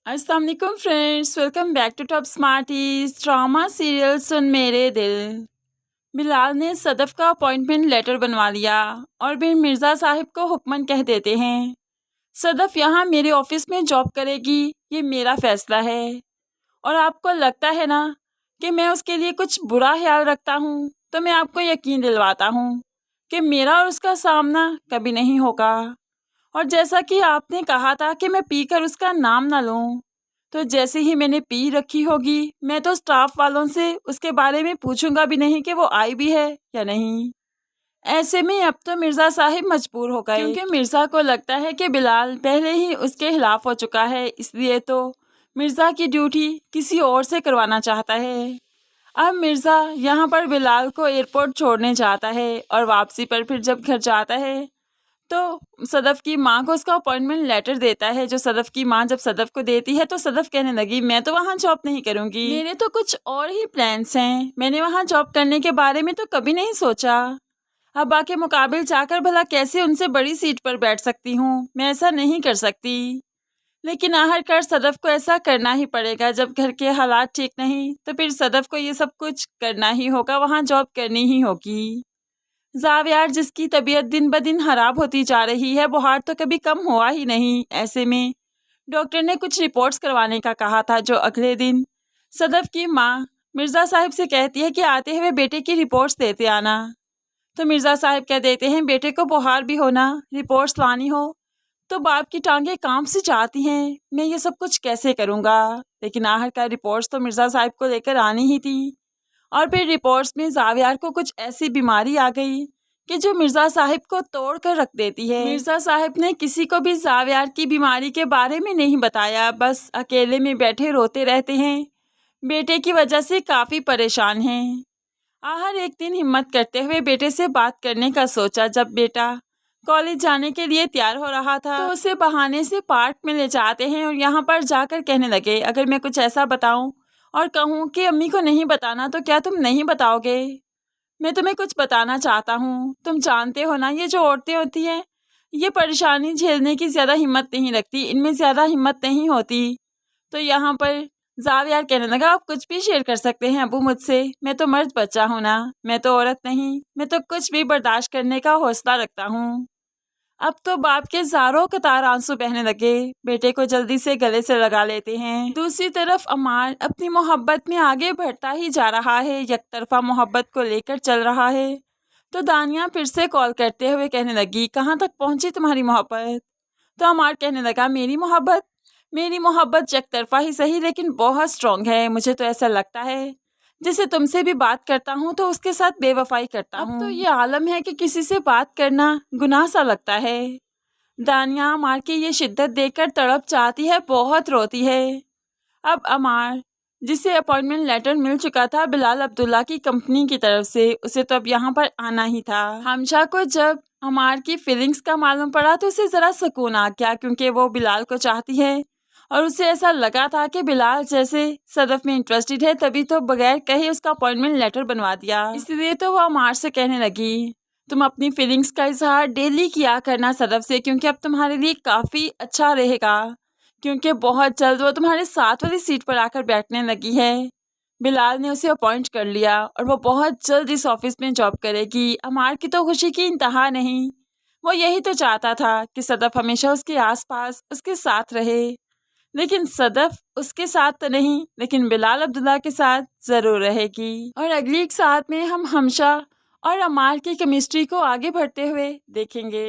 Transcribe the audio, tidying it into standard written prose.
अस्सलाम वालेकुम friends, welcome back to Top Smarties. Drama serial Sun Mere Dil. Bilal ने सदफ का अपॉइंटमेंट लेटर बनवा लिया और फिर मिर्ज़ा साहिब को हुक्मन कह देते हैं, सदफ यहाँ मेरे ऑफिस में जॉब करेगी, ये मेरा फ़ैसला है। और आपको लगता है ना कि मैं उसके लिए कुछ बुरा ख्याल रखता हूँ, तो मैं आपको यकीन दिलवाता हूँ कि मेरा और उसका सामना कभी नहीं होगा। और जैसा कि आपने कहा था कि मैं पीकर उसका नाम ना लूं, तो जैसे ही मैंने पी रखी होगी, मैं तो स्टाफ वालों से उसके बारे में पूछूंगा भी नहीं कि वो आई भी है या नहीं। ऐसे में अब तो मिर्ज़ा साहिब मजबूर हो गए, क्योंकि मिर्ज़ा को लगता है कि बिलाल पहले ही उसके खिलाफ हो चुका है, इसलिए तो मिर्ज़ा की ड्यूटी किसी और से करवाना चाहता है। अब मिर्ज़ा यहाँ पर बिलाल को एयरपोर्ट छोड़ने जाता है और वापसी पर फिर जब घर जाता है तो सदफ की माँ को उसका अपॉइंटमेंट लेटर देता है। जो सदफ की माँ जब सदफ को देती है तो सदफ कहने लगी, मैं तो वहाँ जॉब नहीं करूँगी, मेरे तो कुछ और ही प्लान्स हैं, मैंने वहाँ जॉब करने के बारे में तो कभी नहीं सोचा। अब्बा के मुकाबिल जाकर भला कैसे उनसे बड़ी सीट पर बैठ सकती हूँ, मैं ऐसा नहीं कर सकती। लेकिन आखिरकार सदफ को ऐसा करना ही पड़ेगा, जब घर के हालात ठीक नहीं तो फिर सदफ को ये सब कुछ करना ही होगा, वहाँ जॉब करनी ही होगी। जावियार जिसकी तबीयत दिन ब दिन खराब होती जा रही है, बुखार तो कभी कम हुआ ही नहीं। ऐसे में डॉक्टर ने कुछ रिपोर्ट्स करवाने का कहा था, जो अगले दिन सदफ की माँ मिर्ज़ा साहिब से कहती है कि आते हुए बेटे की रिपोर्ट्स देते आना। तो मिर्ज़ा साहिब कह देते हैं, बेटे को बुखार भी होना, रिपोर्ट्स लानी हो तो बाप की टांगें कांप सी जाती हैं, मैं ये सब कुछ कैसे करूँगा। लेकिन आखिरकार रिपोर्ट्स तो मिर्ज़ा साहिब को लेकर आनी ही थी। और फिर रिपोर्ट्स में जावियार को कुछ ऐसी बीमारी आ गई कि जो मिर्ज़ा साहिब को तोड़ कर रख देती है। मिर्ज़ा साहिब ने किसी को भी जावियार की बीमारी के बारे में नहीं बताया, बस अकेले में बैठे रोते रहते हैं, बेटे की वजह से काफ़ी परेशान हैं। आहर एक दिन हिम्मत करते हुए बेटे से बात करने का सोचा। जब बेटा कॉलेज जाने के लिए तैयार हो रहा था तो उसे बहाने से पार्क में ले जाते हैं और यहाँ पर जाकर कहने लगे, अगर मैं कुछ ऐसा बताऊं और कहूँ कि अम्मी को नहीं बताना तो क्या तुम नहीं बताओगे? मैं तुम्हें कुछ बताना चाहता हूँ, तुम जानते हो ना, ये जो औरतें होती हैं ये परेशानी झेलने की ज़्यादा हिम्मत नहीं रखती, इनमें ज़्यादा हिम्मत नहीं होती। तो यहाँ पर जावियार कहने लगा, आप कुछ भी शेयर कर सकते हैं अबू मुझसे, मैं तो मर्द बच्चा हूँ ना, मैं तो औरत नहीं, मैं तो कुछ भी बर्दाश्त करने का हौसला रखता हूँ। अब तो बाप के ज़ारों कतार आंसू बहने लगे, बेटे को जल्दी से गले से लगा लेते हैं। दूसरी तरफ अमार अपनी मोहब्बत में आगे बढ़ता ही जा रहा है, यकतरफा मोहब्बत को लेकर चल रहा है। तो दानिया फिर से कॉल करते हुए कहने लगी, कहाँ तक पहुंची तुम्हारी मोहब्बत? तो अमार कहने लगा, मेरी मोहब्बत यकतरफा ही सही लेकिन बहुत स्ट्रॉन्ग है। मुझे तो ऐसा लगता है जैसे तुमसे भी बात करता हूँ तो उसके साथ बेवफाई करता हूँ। अब तो ये आलम है कि किसी से बात करना गुनाह सा लगता है। दानिया अमार की ये शिद्दत देखकर तड़प जाती है, बहुत रोती है। अब अमार जिसे अपॉइंटमेंट लेटर मिल चुका था बिलाल अब्दुल्ला की कंपनी की तरफ से, उसे तो अब यहाँ पर आना ही था। हमशा को जब अमार की फीलिंग्स का मालूम पड़ा तो उसे ज़रा सुकून आ गया, क्योंकि वो बिलाल को चाहती है और उसे ऐसा लगा था कि बिलाल जैसे सदफ में इंटरेस्टेड है, तभी तो बगैर कहे उसका अपॉइंटमेंट लेटर बनवा दिया। इसलिए तो वो अमार से कहने लगी, तुम अपनी फीलिंग्स का इजहार डेली किया करना सदफ से, क्योंकि अब तुम्हारे लिए काफ़ी अच्छा रहेगा, क्योंकि बहुत जल्द वो तुम्हारे साथ वाली सीट पर आकर बैठने लगी है। बिलाल ने उसे अपॉइंट कर लिया और वो बहुत जल्द इस ऑफिस में जॉब करेगी। अमार की तो खुशी की इंतहा नहीं, वो यही तो चाहता था कि सदफ हमेशा उसके आसपास उसके साथ रहे। लेकिन सदफ उसके साथ तो नहीं, लेकिन बिलाल अब्दुल्ला के साथ ज़रूर रहेगी। और अगली एक साथ में हम हमशा और अमार की केमिस्ट्री को आगे बढ़ते हुए देखेंगे।